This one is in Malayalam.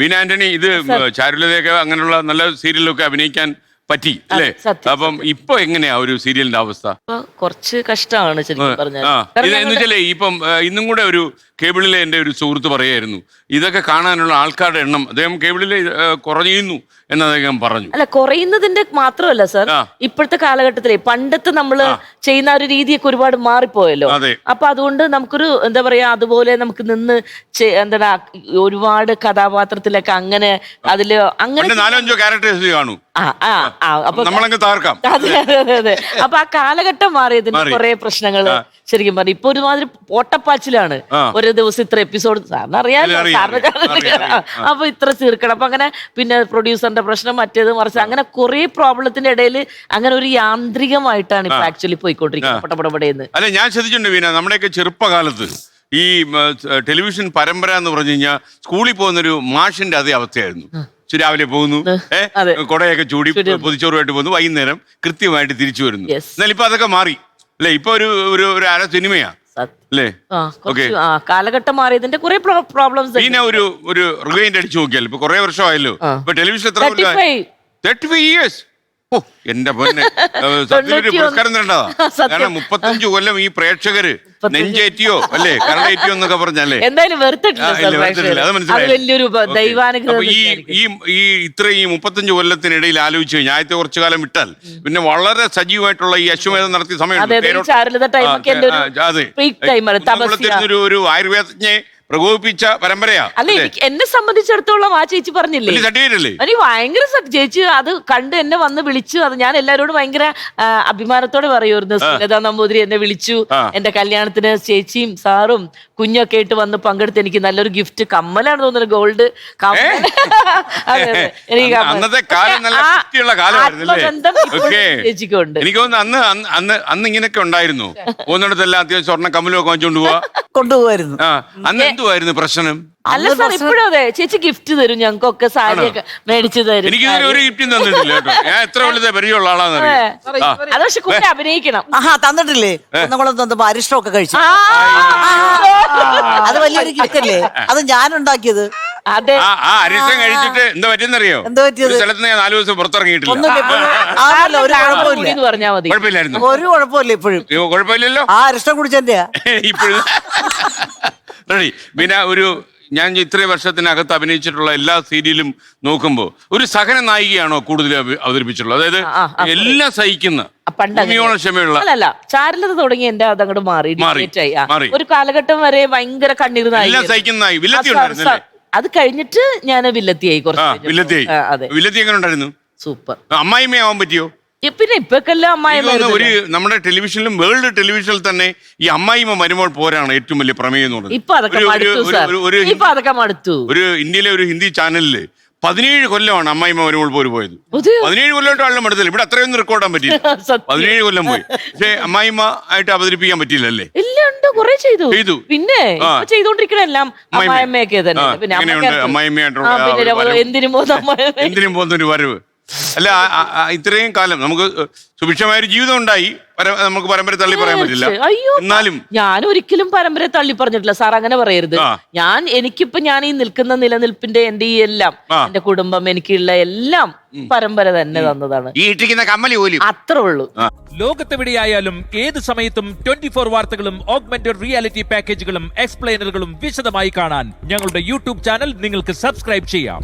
ബീന ആന്റണി, ഇത് ചാരുലതയൊക്കെ അങ്ങനെയുള്ള നല്ല സീരിയലൊക്കെ അഭിനയിക്കാൻ പറ്റി അല്ലേ? അപ്പം ഇപ്പൊ എങ്ങനെയാ ഒരു സീരിയലിന്റെ അവസ്ഥ? കുറച്ച് കഷ്ടമാണ് ശരിക്കും പറഞ്ഞാൽ. എന്ന് വെച്ചാലേ ഇപ്പം ഇന്നും കൂടെ ഒരു കേബിളിലെ എന്റെ ഒരു സുഹൃത്ത് പറയായിരുന്നു, ഇതൊക്കെ കാണാനുള്ള ആൾക്കാരുടെ എണ്ണം അദ്ദേഹം കേബിളിലെ കുറയുന്നു എന്ന് അദ്ദേഹം പറഞ്ഞു. അല്ല, കുറയുന്നതിന്റെ മാത്രമല്ല സാർ, ഇപ്പോഴത്തെ കാലഘട്ടത്തിലെ പണ്ടത്തെ നമ്മള് ചെയ്യുന്ന ഒരു രീതിയൊക്കെ ഒരുപാട് മാറിപ്പോയല്ലോ. അപ്പൊ അതുകൊണ്ട് നമുക്കൊരു എന്താ പറയാ, അതുപോലെ നമുക്ക് നിന്ന് എന്താ ഒരുപാട് കഥാപാത്രത്തിലൊക്കെ അങ്ങനെ അതില് അങ്ങനെ 4-5 ക്യാരക്ടേഴ്സ് കാണൂ. അപ്പൊ നമ്മളങ്ങ് താർക്കാം. അതെ. അപ്പൊ ആ കാലഘട്ടം മാറിയതിന് കുറെ പ്രശ്നങ്ങള് ശരിക്കും പറഞ്ഞു. ഇപ്പൊ ഒരുമാതിരി ഓട്ടപ്പാച്ചിലാണ്. ഒരു ദിവസം ഇത്ര എപ്പിസോഡ്, സാറിന് അറിയാലോ, അപ്പൊ ഇത്ര തീർക്കണം. അപ്പൊ അങ്ങനെ പിന്നെ പ്രൊഡ്യൂസറിന്റെ പ്രശ്നം, മറ്റേത് മറിച്ച്, അങ്ങനെ കുറെ പ്രോബ്ലത്തിന്റെ ഇടയിൽ അങ്ങനെ ഒരു യാന്ത്രികമായിട്ടാണ് ഇപ്പൊ ആക്ച്വലി പോയിക്കൊണ്ടിരിക്കുന്നത് പടപടപടയെന്ന്. അല്ലെ, ഞാൻ ശ്രദ്ധിച്ചിട്ടുണ്ട് വീണ, നമ്മുടെയൊക്കെ ചെറുപ്പകാലത്ത് ഈ ടെലിവിഷൻ പരമ്പര എന്ന് പറഞ്ഞു കഴിഞ്ഞാൽ സ്കൂളിൽ പോകുന്നൊരു മാഷിന്റെ അതേ അവസ്ഥയായിരുന്നു. രാവിലെ പോകുന്നു, കൊടയൊക്കെ ചൂടി പൊതിച്ചോറുമായിട്ട് പോകുന്നു, വൈകുന്നേരം കൃത്യമായിട്ട് തിരിച്ചു വരുന്നു. എന്നാൽ ഇപ്പൊ അതൊക്കെ മാറി അല്ലെ? ഇപ്പൊ ഒരു അര സിനിമയാ അല്ലേ? കാലഘട്ടം മാറിയതിന്റെ കുറെ പ്രോബ്ലംസ്. പിന്നെ ഒരു റിവൈൻഡ് അടിച്ചു നോക്കിയാൽ ഇപ്പൊ കുറെ വർഷമായല്ലോ ഇപ്പൊ ടെലിവിഷൻ എത്ര 35 years. ഓ എന്റെ പൊന്നെ, സത്യത്തിൽ പുരസ്കാരം തരേണ്ടതാ. കാരണം 35 കൊല്ലം ഈ പ്രേക്ഷകര് നെഞ്ചേറ്റിയോ അല്ലേ കരടേറ്റിയോ എന്നൊക്കെ പറഞ്ഞല്ലേ, എന്തായാലും അത് മനസ്സിലായി. ഈ ഇത്രയും 35 കൊല്ലത്തിനിടയിൽ ആലോചിച്ച് കഴിഞ്ഞാൽ ആദ്യത്തെ കുറച്ചു കാലം വിട്ടാൽ പിന്നെ വളരെ സജീവമായിട്ടുള്ള ഈ അശ്വമേധം നടത്തിയ സമയം ഒരു ആയുർവേദജ്ഞയെ പ്രകോപിപ്പിച്ച പരമ്പരയാ. അല്ല, എന്നെ സംബന്ധിച്ചിടത്തോളം ആ ചേച്ചി പറഞ്ഞില്ലേ, എനിക്ക് ഭയങ്കര ചേച്ചി അത് കണ്ട് എന്നെ വന്ന് വിളിച്ചു. അത് ഞാൻ എല്ലാവരോടും ഭയങ്കര അഭിമാനത്തോടെ പറയുമായിരുന്നു. സുനിത നമ്പൂതിരി എന്നെ വിളിച്ചു, എന്റെ കല്യാണത്തിന് ചേച്ചിയും സാറും കുഞ്ഞൊക്കെ ആയിട്ട് വന്ന് പങ്കെടുത്ത് എനിക്ക് നല്ലൊരു ഗിഫ്റ്റ്, കമ്മലാണ് തോന്നുന്നത്, ഗോൾഡ് കമ്മൽ. ചേച്ചിക്കുണ്ട്. എനിക്ക് തോന്നുന്നു അന്ന് ഇങ്ങനെയൊക്കെ ഉണ്ടായിരുന്നു. പോകുന്നിടത്തെല്ലാം അത്യാവശ്യം സ്വർണ്ണ കമ്മലൊക്കെ വാങ്ങിച്ചോണ്ട് കൊണ്ടുപോകായിരുന്നു. അന്ന് എന്തുവായിരുന്നു പ്രശ്നം? അല്ല സാർ, ഇപ്പോഴും അതെ, ചേച്ചി ഗിഫ്റ്റ് തരും ഞങ്ങൾക്കൊക്കെ, സാരിയൊക്കെ മേടിച്ചു തരും. എനിക്ക് ഒരു ഗിഫ്റ്റും തന്നിട്ടില്ല കേട്ടോ. ഞാൻ എത്ര വലുത് പരിചയമുള്ള ആളാന്ന് അത് പക്ഷെ കുറെ അഭിനയിക്കണം. തന്നിട്ടില്ലേ? കുന്നംകുളം അരിഷ്ടമൊക്കെ കഴിച്ചു. അത് വലിയൊരു ഗിഫ്റ്റ് അല്ലേ? അത് ഞാൻ ഉണ്ടാക്കിയത്. അതെ, അരിഷ്ടം കഴിച്ചിട്ട് എന്താ പറ്റിയെന്നറിയോ? സ്ഥലത്ത് ഞാൻ 4 ദിവസം പുറത്തിറങ്ങിയിട്ടില്ല. പറഞ്ഞാൽ മതി, കുഴപ്പമില്ലായിരുന്നു. ഒരു കുഴപ്പമില്ല, ഇപ്പോഴും കുഴപ്പമില്ലല്ലോ. ആ അരിഷ്ടം കുടിച്ചെന്റെയാ ഇപ്പോഴും റെഡി. പിന്നെ ഞാൻ ഇത്രയും വർഷത്തിനകത്ത് അഭിനയിച്ചിട്ടുള്ള എല്ലാ സീരിയലും നോക്കുമ്പോൾ ഒരു സഹന നായികയാണോ കൂടുതൽ അവതരിപ്പിച്ചിട്ടുള്ളത്? അതായത് എല്ലാം സഹിക്കുന്ന ക്ഷമയുള്ള. അല്ലല്ല, ചാരുലത തുടങ്ങി എന്റെ അതങ്ങോട്ട് മാറി. ഒരു കാലഘട്ടം വരെ ഭയങ്കര കണ്ണീർ നായിക. അത് കഴിഞ്ഞിട്ട് ഞാൻ വില്ലത്തിയായി. വില്ലത്തി എങ്ങനെ ഉണ്ടായിരുന്നു? സൂപ്പർ. അമ്മായിമ്മയാവാൻ പറ്റിയോ? പിന്നെ ഇപ്പൊക്കെല്ലാം അമ്മായിമ്മ. നമ്മുടെ ടെലിവിഷനിലും വേൾഡ് ടെലിവിഷനിൽ തന്നെ ഈ അമ്മായിമ്മ മരുമോൾ പോരാണ് ഏറ്റവും വലിയ പ്രമേയം എന്ന് പറയുന്നത്. ഇപ്പൊ മടുത്തു. ഒരു ഇന്ത്യയിലെ ഒരു ഹിന്ദി ചാനലില് 17 കൊല്ലമാണ് അമ്മായിമ്മ മരുമോൾ പോര് പോയത്. 17 കൊല്ലമായിട്ട് ആളും എടുത്തില്ല. ഇവിടെ അത്രയൊന്നും റെക്കോർഡാൻ പറ്റില്ല. 17 കൊല്ലം പോയി. പക്ഷെ അമ്മായിമ്മ ആയിട്ട് അവതരിപ്പിക്കാൻ പറ്റില്ലല്ലേ? കുറെ ചെയ്തു. പിന്നെ ചെയ്തോണ്ടിരിക്കണെല്ലാം അമ്മായിമ്മയൊക്കെ തന്നെ. എന്തിനും പോകുന്നൊരു വരവ് അല്ല. ഇത്രയും കാലം നമുക്ക് സുഭിക്ഷമായൊരു ജീവിതം ഉണ്ടായി. നമുക്ക് പരമ്പര തള്ളി പറയാൻ പറ്റില്ല. എന്നാലും ഞാൻ ഒരിക്കലും പരമ്പര തള്ളി പറഞ്ഞിട്ടില്ല സാർ, അങ്ങനെ പറയരുത്. എനിക്കിപ്പോ ഞാൻ ഈ നിൽക്കുന്ന നിലനിൽപ്പിന്റെ എന്റെ ഈ എല്ലാം, എന്റെ കുടുംബം, എനിക്കുള്ള എല്ലാം പരമ്പര തന്നെ തന്നതാണ്. ഈ ഇട്ടിരിക്കുന്ന കമ്മലി പോലും അത്രേ ഉള്ളൂ. ലോകത്തെവിടെയായാലും ഏത് സമയത്തും 24 വാർത്തകളും ഓഗ്മെന്റഡ് റിയാലിറ്റി പാക്കേജുകളും എക്സ്പ്ലെയിനറുകളും വിശദമായി കാണാൻ ഞങ്ങളുടെ യൂട്യൂബ് ചാനൽ നിങ്ങൾക്ക് സബ്സ്ക്രൈബ് ചെയ്യാം.